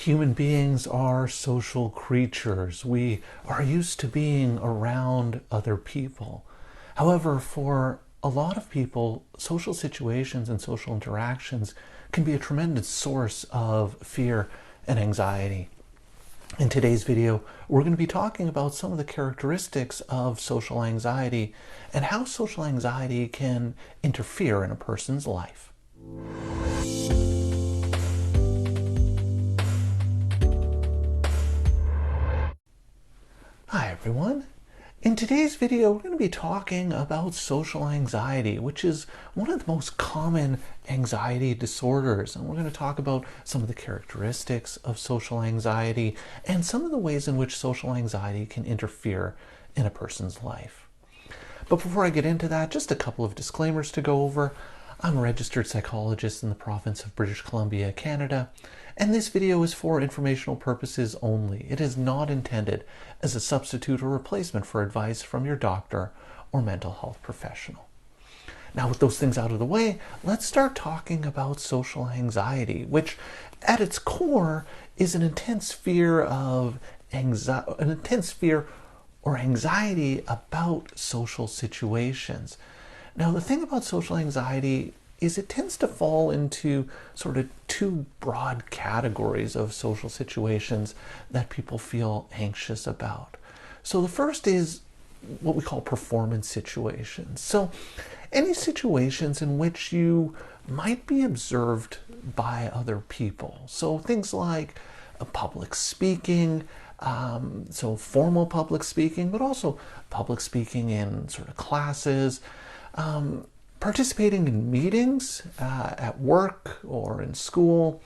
Human beings are social creatures. We are used to being around other people. However, for a lot of people, social situations and social interactions can be a tremendous source of fear and anxiety. In today's video, we're going to be talking about some of the characteristics of social anxiety and how social anxiety can interfere in a person's life. Hi everyone. In today's video, we're going to be talking about social anxiety, which is one of the most common anxiety disorders. And we're going to talk about some of the characteristics of social anxiety and some of the ways in which social anxiety can interfere in a person's life. But before I get into that, just a couple of disclaimers to go over. I'm a registered psychologist in the province of British Columbia, Canada, and this video is for informational purposes only. It is not intended as a substitute or replacement for advice from your doctor or mental health professional. Now, with those things out of the way, let's start talking about social anxiety, which at its core is an intense fear or anxiety about social situations. Now, the thing about social anxiety is it tends to fall into sort of two broad categories of social situations that people feel anxious about. So the first is what we call performance situations. So any situations in which you might be observed by other people. So things like public speaking, so formal public speaking, but also public speaking in sort of classes, participating in meetings at work or in school,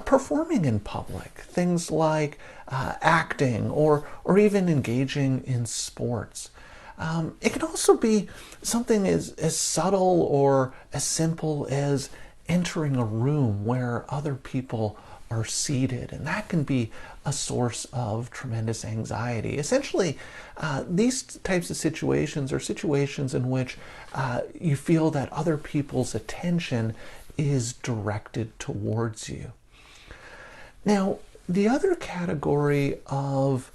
performing in public, things like acting or even engaging in sports. It can also be something as subtle or as simple as entering a room where other people are seated, and that can be a source of tremendous anxiety. Essentially, these types of situations are situations in which you feel that other people's attention is directed towards you. Now, the other category of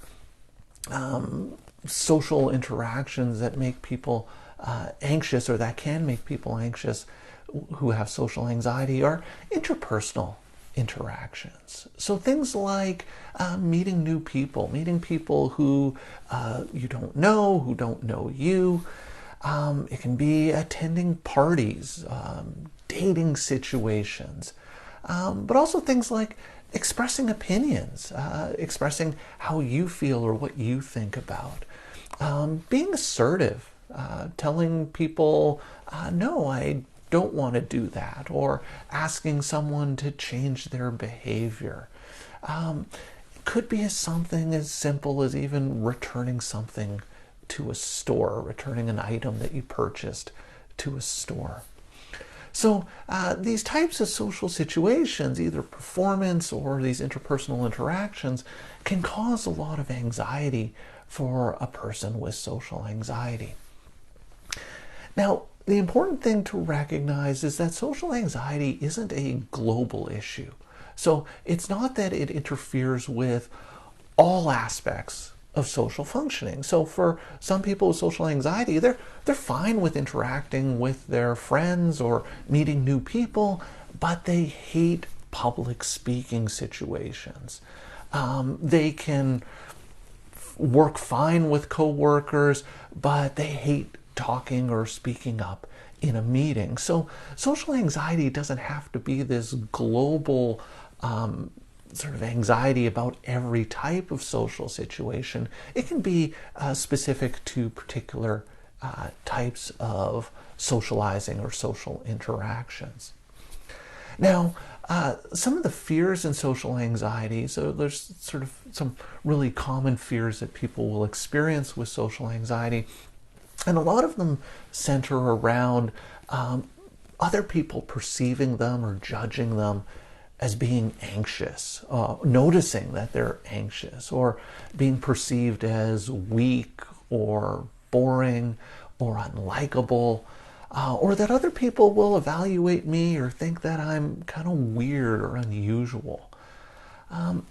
social interactions that make people anxious, or that can make people anxious who have social anxiety, are interpersonal interactions. So things like meeting new people, meeting people who you don't know, who don't know you. It can be attending parties, dating situations, but also things like expressing opinions, expressing how you feel or what you think about. Being assertive, telling people, no, I don't want to do that, or asking someone to change their behavior. It could be something as simple as even returning something to a store, returning an item that you purchased to a store. So these types of social situations, either performance or these interpersonal interactions, can cause a lot of anxiety for a person with social anxiety. Now, the important thing to recognize is that social anxiety isn't a global issue. So it's not that it interferes with all aspects of social functioning. So for some people with social anxiety, they're fine with interacting with their friends or meeting new people, but they hate public speaking situations. They can work fine with coworkers, but they hate talking or speaking up in a meeting. So social anxiety doesn't have to be this global sort of anxiety about every type of social situation. It can be specific to particular types of socializing or social interactions. Now, some of the fears in social anxiety, so there's sort of some really common fears that people will experience with social anxiety, and a lot of them center around other people perceiving them or judging them as being anxious, noticing that they're anxious, or being perceived as weak or boring or unlikable, or that other people will evaluate me or think that I'm kind of weird or unusual.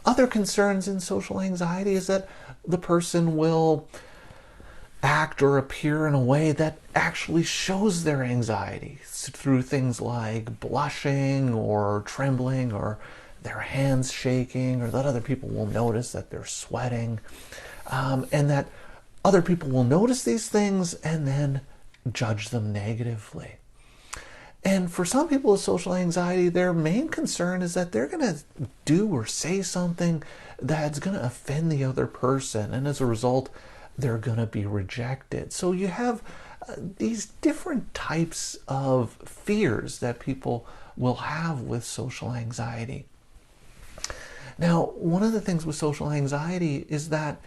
Other concerns in social anxiety is that the person will act or appear in a way that actually shows their anxiety through things like blushing or trembling or their hands shaking, or that other people will notice that they're sweating, and that other people will notice these things and then judge them negatively. And for some people with social anxiety, their main concern is that they're going to do or say something that's going to offend the other person, and as a result, they're going to be rejected. So you have these different types of fears that people will have with social anxiety. Now, one of the things with social anxiety is that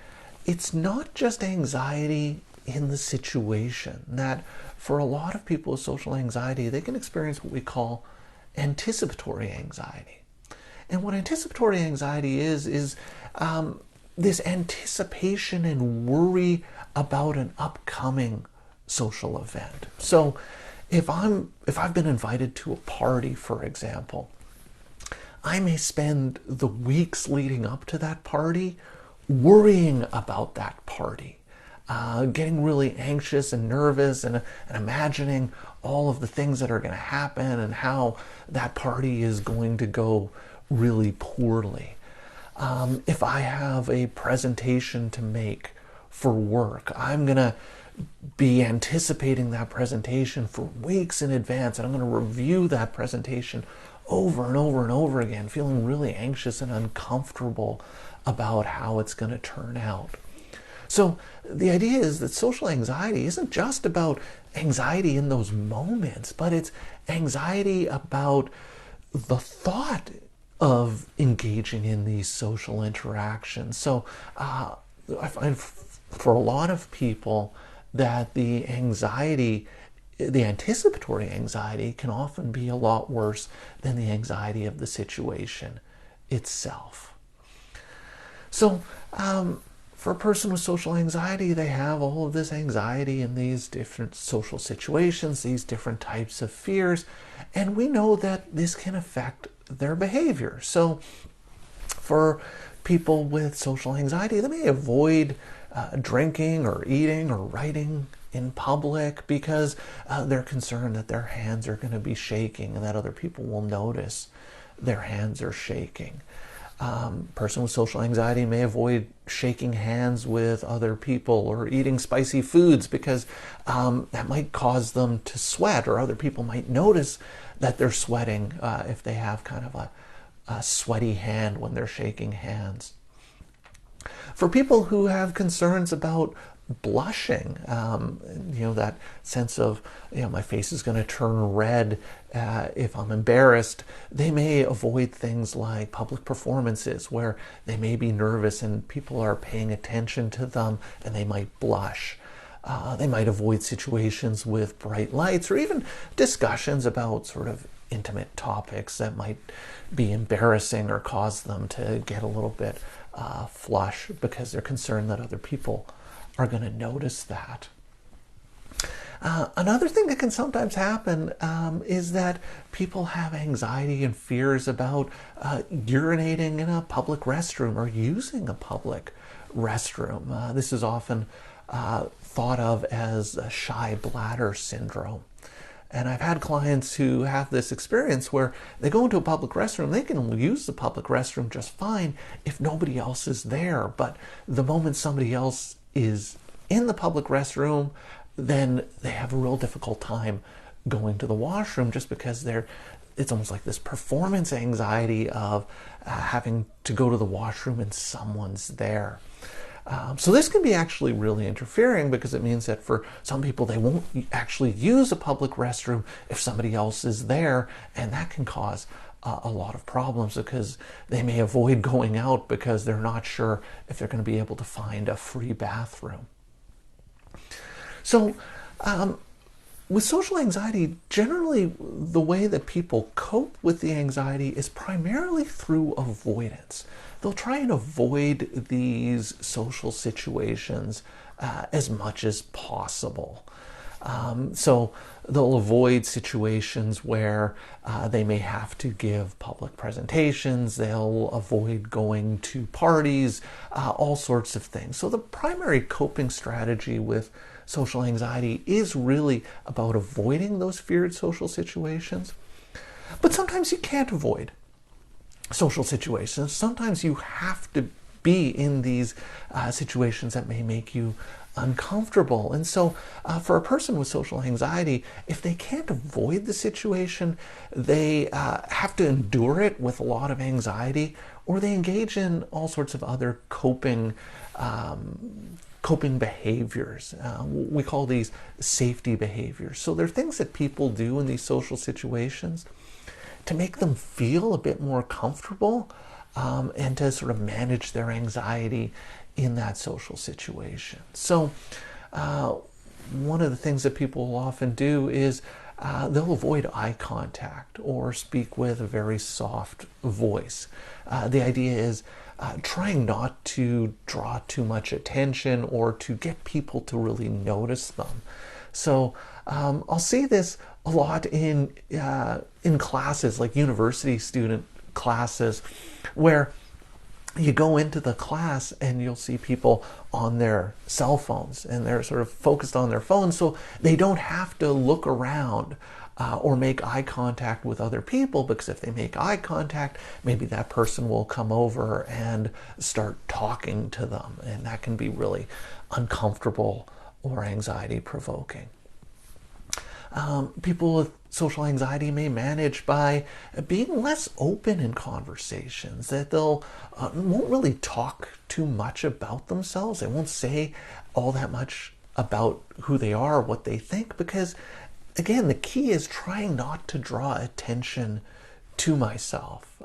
it's not just anxiety in the situation. That for a lot of people with social anxiety, they can experience what we call anticipatory anxiety. And what anticipatory anxiety is this anticipation and worry about an upcoming social event. So if I've been invited to a party, for example, I may spend the weeks leading up to that party worrying about that party, getting really anxious and nervous and imagining all of the things that are going to happen and how that party is going to go really poorly. If I have a presentation to make for work, I'm going to be anticipating that presentation for weeks in advance, and I'm going to review that presentation over and over and over again, feeling really anxious and uncomfortable about how it's going to turn out. So the idea is that social anxiety isn't just about anxiety in those moments, but it's anxiety about the thought of engaging in these social interactions. So I find for a lot of people that the anxiety, the anticipatory anxiety, can often be a lot worse than the anxiety of the situation itself. So for a person with social anxiety, they have all of this anxiety in these different social situations, these different types of fears, and we know that this can affect their behavior. So for people with social anxiety, they may avoid drinking or eating or writing in public because they're concerned that their hands are going to be shaking and that other people will notice their hands are shaking. Person with social anxiety may avoid shaking hands with other people or eating spicy foods because that might cause them to sweat, or other people might notice that they're sweating if they have kind of a sweaty hand when they're shaking hands. For people who have concerns about blushing, that sense of, my face is going to turn red if I'm embarrassed, they may avoid things like public performances where they may be nervous and people are paying attention to them and they might blush. They might avoid situations with bright lights or even discussions about sort of intimate topics that might be embarrassing or cause them to get a little bit flush because they're concerned that other people are going to notice that. Another thing that can sometimes happen is that people have anxiety and fears about urinating in a public restroom or using a public restroom. This is often thought of as a shy bladder syndrome. And I've had clients who have this experience where they go into a public restroom, they can use the public restroom just fine if nobody else is there. But the moment somebody else is in the public restroom, then they have a real difficult time going to the washroom just because it's almost like this performance anxiety of having to go to the washroom and someone's there. So this can be actually really interfering because it means that for some people they won't actually use a public restroom if somebody else is there, and that can cause a lot of problems because they may avoid going out because they're not sure if they're going to be able to find a free bathroom. So with social anxiety, generally the way that people cope with the anxiety is primarily through avoidance. They'll try and avoid these social situations as much as possible. So they'll avoid situations where they may have to give public presentations. They'll avoid going to parties, all sorts of things. So the primary coping strategy with social anxiety is really about avoiding those feared social situations. But sometimes you can't avoid social situations. Sometimes you have to be in these situations that may make you uncomfortable. And so for a person with social anxiety, if they can't avoid the situation, they have to endure it with a lot of anxiety, or they engage in all sorts of other coping behaviors. We call these safety behaviors. So they're things that people do in these social situations to make them feel a bit more comfortable, and to sort of manage their anxiety in that social situation. So one of the things that people will often do is they'll avoid eye contact or speak with a very soft voice. The idea is trying not to draw too much attention or to get people to really notice them. So I'll see this a lot in classes, like university student classes, where you go into the class and you'll see people on their cell phones and they're sort of focused on their phones, so they don't have to look around or make eye contact with other people, because if they make eye contact, maybe that person will come over and start talking to them, and that can be really uncomfortable or anxiety provoking. People with social anxiety may manage by being less open in conversations, that they'll won't really talk too much about themselves. They won't say all that much about who they are, what they think, because again, the key is trying not to draw attention to myself.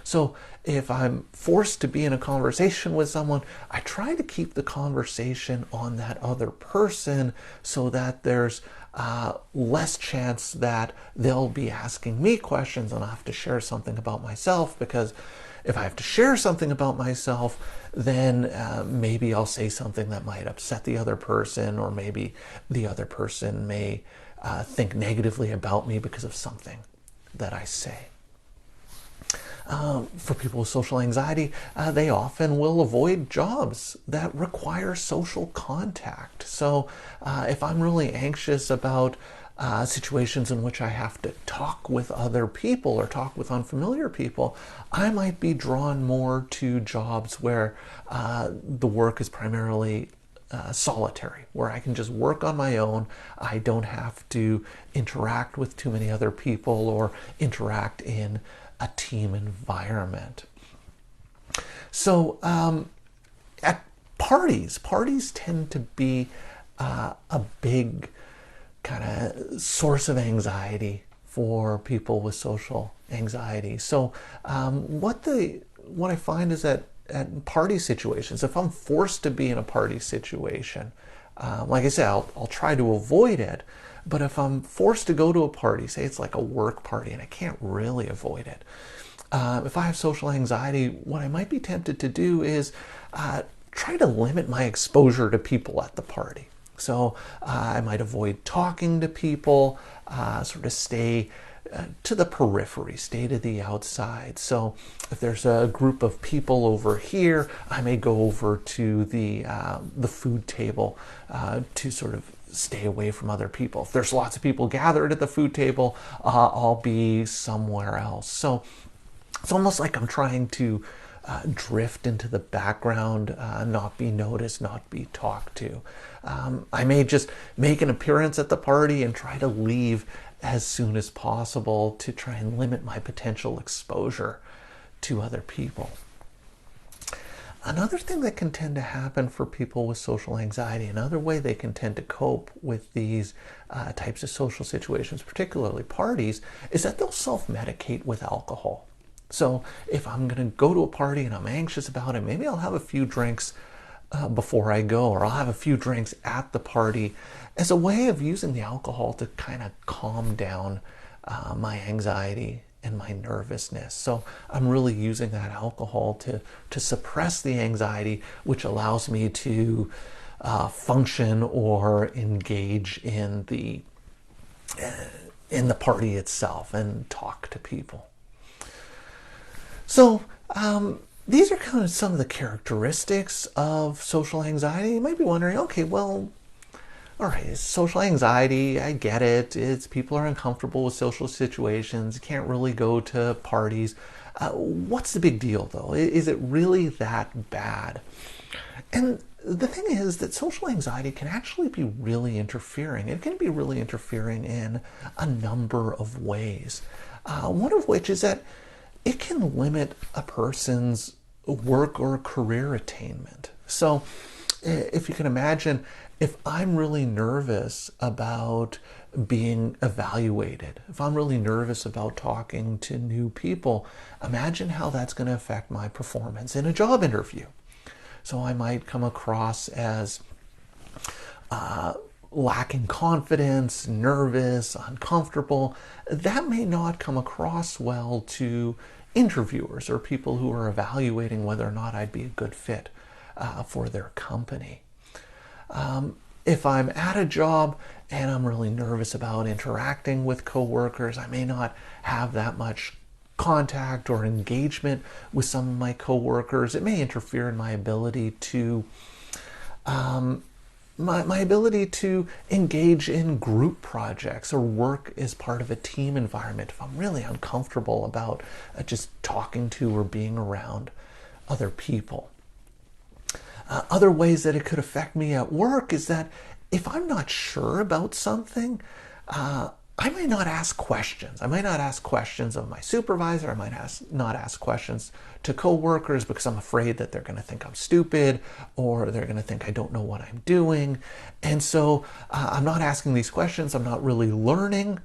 So if I'm forced to be in a conversation with someone, I try to keep the conversation on that other person so that there's less chance that they'll be asking me questions and I'll have to share something about myself, because if I have to share something about myself, then maybe I'll say something that might upset the other person, or maybe the other person may think negatively about me because of something that I say. For people with social anxiety, they often will avoid jobs that require social contact. So if I'm really anxious about situations in which I have to talk with other people or talk with unfamiliar people, I might be drawn more to jobs where the work is primarily solitary, where I can just work on my own. I don't have to interact with too many other people or interact in a team environment. So at parties tend to be a big kind of source of anxiety for people with social anxiety. So what I find is that at party situations, if I'm forced to be in a party situation, like I said, I'll try to avoid it. But if I'm forced to go to a party, say it's like a work party, and I can't really avoid it, if I have social anxiety, what I might be tempted to do is try to limit my exposure to people at the party. So I might avoid talking to people, sort of stay to the periphery, stay to the outside. So if there's a group of people over here, I may go over to the food table to sort of stay away from other people. If there's lots of people gathered at the food table, I'll be somewhere else. So it's almost like I'm trying to drift into the background, not be noticed, not be talked to. I may just make an appearance at the party and try to leave as soon as possible to try and limit my potential exposure to other people. Another thing that can tend to happen for people with social anxiety, another way they can tend to cope with these types of social situations, particularly parties, is that they'll self-medicate with alcohol. So if I'm going to go to a party and I'm anxious about it, maybe I'll have a few drinks before I go, or I'll have a few drinks at the party as a way of using the alcohol to kind of calm down my anxiety and my nervousness. So I'm really using that alcohol to suppress the anxiety, which allows me to function or engage in the party itself and talk to people. So these are kind of some of the characteristics of social anxiety. You might be wondering, okay, well, all right, social anxiety, I get it. It's people are uncomfortable with social situations, can't really go to parties. What's the big deal, though? Is it really that bad? And the thing is that social anxiety can actually be really interfering. It can be really interfering in a number of ways. One of which is that it can limit a person's work or career attainment. So if you can imagine, if I'm really nervous about being evaluated, if I'm really nervous about talking to new people, imagine how that's going to affect my performance in a job interview. So I might come across as lacking confidence, nervous, uncomfortable. That may not come across well to interviewers or people who are evaluating whether or not I'd be a good fit for their company. If I'm at a job and I'm really nervous about interacting with coworkers, I may not have that much contact or engagement with some of my coworkers. It may interfere in my ability to my ability to engage in group projects or work as part of a team environment if I'm really uncomfortable about just talking to or being around other people. Other ways that it could affect me at work is that if I'm not sure about something, I might not ask questions. I might not ask questions of my supervisor. I might not ask questions to coworkers because I'm afraid that they're going to think I'm stupid or they're going to think I don't know what I'm doing. And so I'm not asking these questions. I'm not really learning.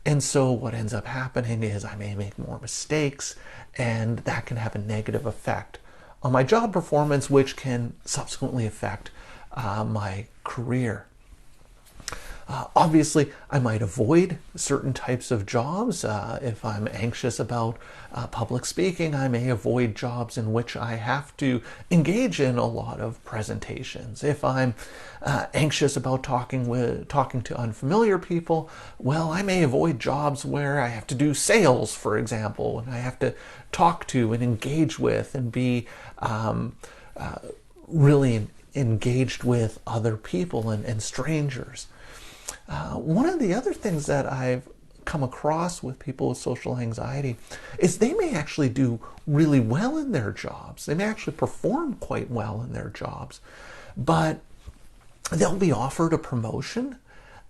And so what ends up happening is I may make more mistakes, and that can have a negative effect on my job performance, which can subsequently affect my career. Obviously, I might avoid certain types of jobs. If I'm anxious about public speaking, I may avoid jobs in which I have to engage in a lot of presentations. If I'm anxious about talking to unfamiliar people, well, I may avoid jobs where I have to do sales, for example, and I have to talk to and engage with and be really engaged with other people and strangers. One of the other things that I've come across with people with social anxiety is they may actually do really well in their jobs. They may actually perform quite well in their jobs, but they'll be offered a promotion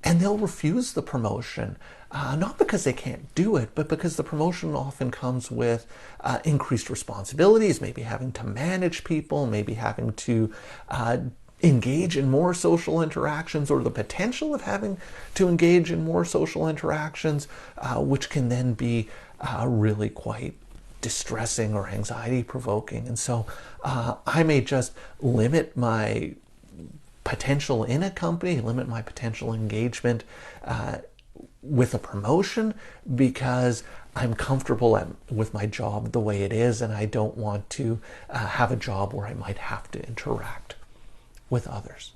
and they'll refuse the promotion, not because they can't do it, but because the promotion often comes with increased responsibilities, maybe having to manage people, maybe having to engage in more social interactions, or the potential of having to engage in more social interactions, which can then be really quite distressing or anxiety provoking. And so I may just limit my potential in a company, limit my potential engagement with a promotion because I'm comfortable with my job the way it is, and I don't want to have a job where I might have to interact with others.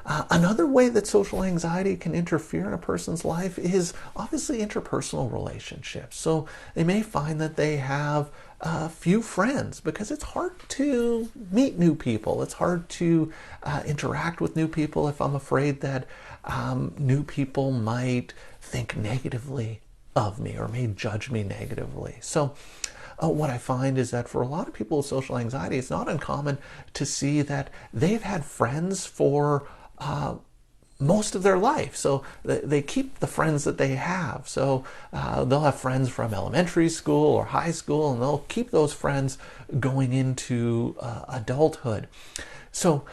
Another way that social anxiety can interfere in a person's life is obviously interpersonal relationships. So they may find that they have few friends because it's hard to meet new people. It's hard to interact with new people if I'm afraid that new people might think negatively of me or may judge me negatively. So what I find is that for a lot of people with social anxiety, it's not uncommon to see that they've had friends for most of their life. So they keep the friends that they have. So they'll have friends from elementary school or high school, and they'll keep those friends going into adulthood. So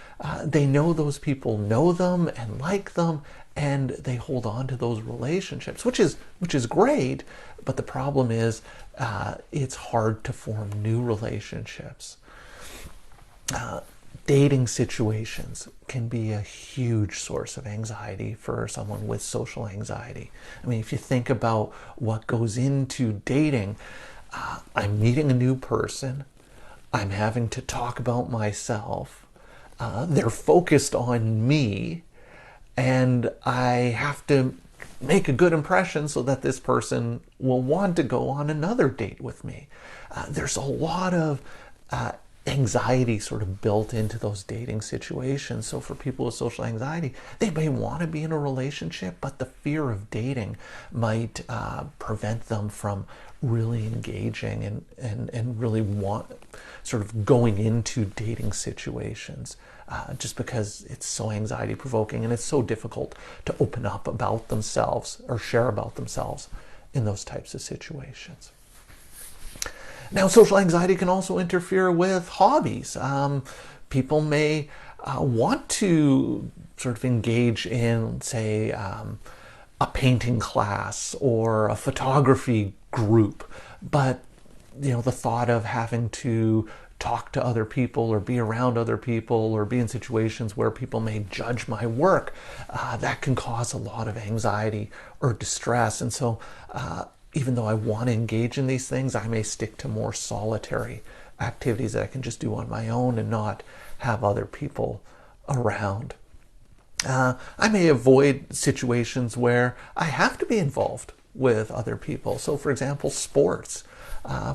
they know those people know them and like them, and they hold on to those relationships, which is great. But the problem is it's hard to form new relationships. Dating situations can be a huge source of anxiety for someone with social anxiety. I mean, if you think about what goes into dating, I'm meeting a new person, I'm having to talk about myself, they're focused on me, and I have to make a good impression so that this person will want to go on another date with me. There's a lot of anxiety sort of built into those dating situations. So for people with social anxiety, they may want to be in a relationship, but the fear of dating might prevent them from really engaging and really sort of going into dating situations, just because it's so anxiety provoking and it's so difficult to open up about themselves or share about themselves in those types of situations. Now, social anxiety can also interfere with hobbies. People may want to sort of engage in, say, a painting class or a photography group, but the thought of having to talk to other people or be around other people or be in situations where people may judge my work, that can cause a lot of anxiety or distress. And so even though I want to engage in these things, I may stick to more solitary activities that I can just do on my own and not have other people around. I may avoid situations where I have to be involved with other people. So for example, sports.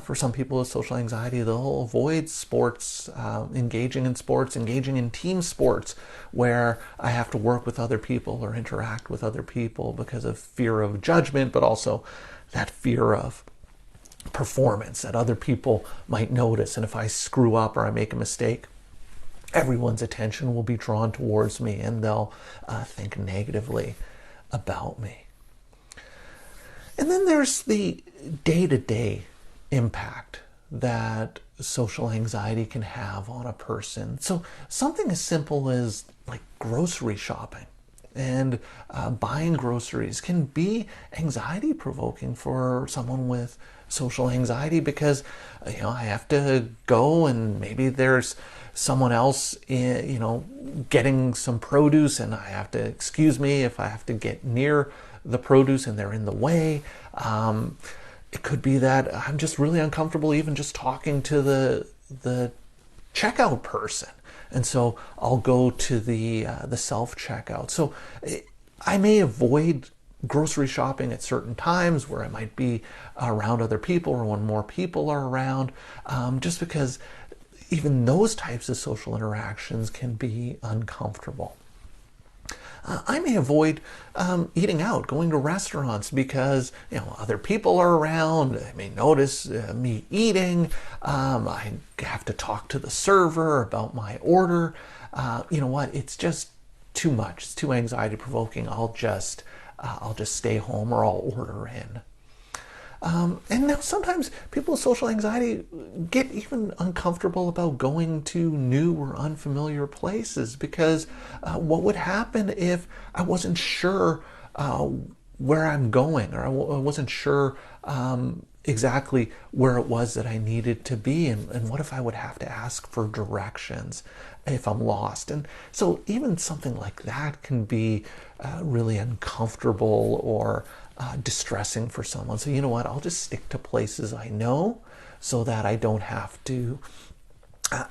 For some people with social anxiety, they'll avoid sports, engaging in team sports where I have to work with other people or interact with other people because of fear of judgment, but also that fear of performance that other people might notice. And if I screw up or I make a mistake, everyone's attention will be drawn towards me and they'll think negatively about me. And then there's the day-to-day impact that social anxiety can have on a person. So something as simple as like grocery shopping and buying groceries can be anxiety provoking for someone with social anxiety because I have to go and maybe there's someone else getting some produce and I have to excuse me if I have to get near the produce and they're in the way. It could be that I'm just really uncomfortable even just talking to the checkout person. And so I'll go to the self-checkout. So I may avoid grocery shopping at certain times where I might be around other people or when more people are around, just because even those types of social interactions can be uncomfortable. I may avoid eating out, going to restaurants because other people are around. They may notice me eating. I have to talk to the server about my order. You know what? It's just too much. It's too anxiety provoking. I'll just stay home or I'll order in. And now sometimes people with social anxiety get even uncomfortable about going to new or unfamiliar places because what would happen if I wasn't sure where I'm going or I wasn't sure exactly where it was that I needed to be, and what if I would have to ask for directions if I'm lost? And so even something like that can be really uncomfortable or distressing for someone. So you know what, I'll just stick to places I know so that I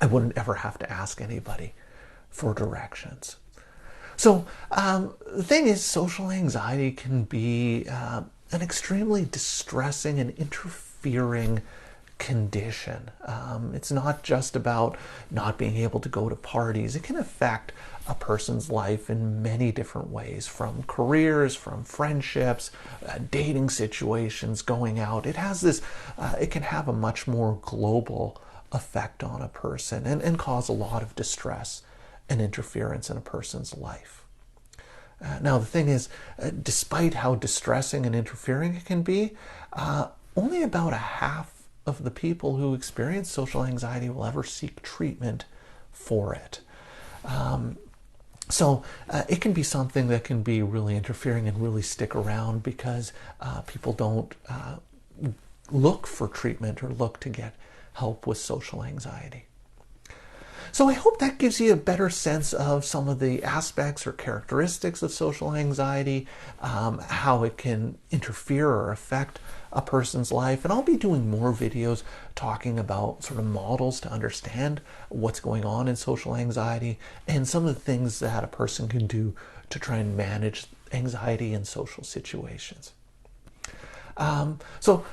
wouldn't ever have to ask anybody for directions. So the thing is, social anxiety can be an extremely distressing and interfering condition. It's not just about not being able to go to parties. It can affect a person's life in many different ways, from careers, from friendships, dating situations, going out. It can have a much more global effect on a person and cause a lot of distress and interference in a person's life. Now the thing is, despite how distressing and interfering it can be, only about a half of the people who experience social anxiety will ever seek treatment for it. So it can be something that can be really interfering and really stick around because people don't look for treatment or look to get help with social anxiety. So I hope that gives you a better sense of some of the aspects or characteristics of social anxiety, how it can interfere or affect a person's life. And I'll be doing more videos talking about sort of models to understand what's going on in social anxiety and some of the things that a person can do to try and manage anxiety in social situations. So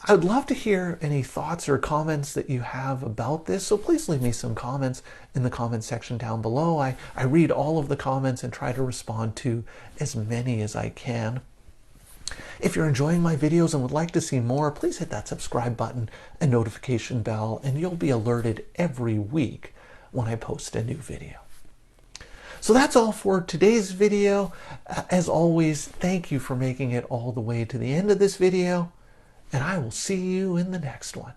I would love to hear any thoughts or comments that you have about this. So please leave me some comments in the comment section down below. I read all of the comments and try to respond to as many as I can. If you're enjoying my videos and would like to see more, please hit that subscribe button and notification bell, and you'll be alerted every week when I post a new video. So that's all for today's video. As always, thank you for making it all the way to the end of this video, and I will see you in the next one.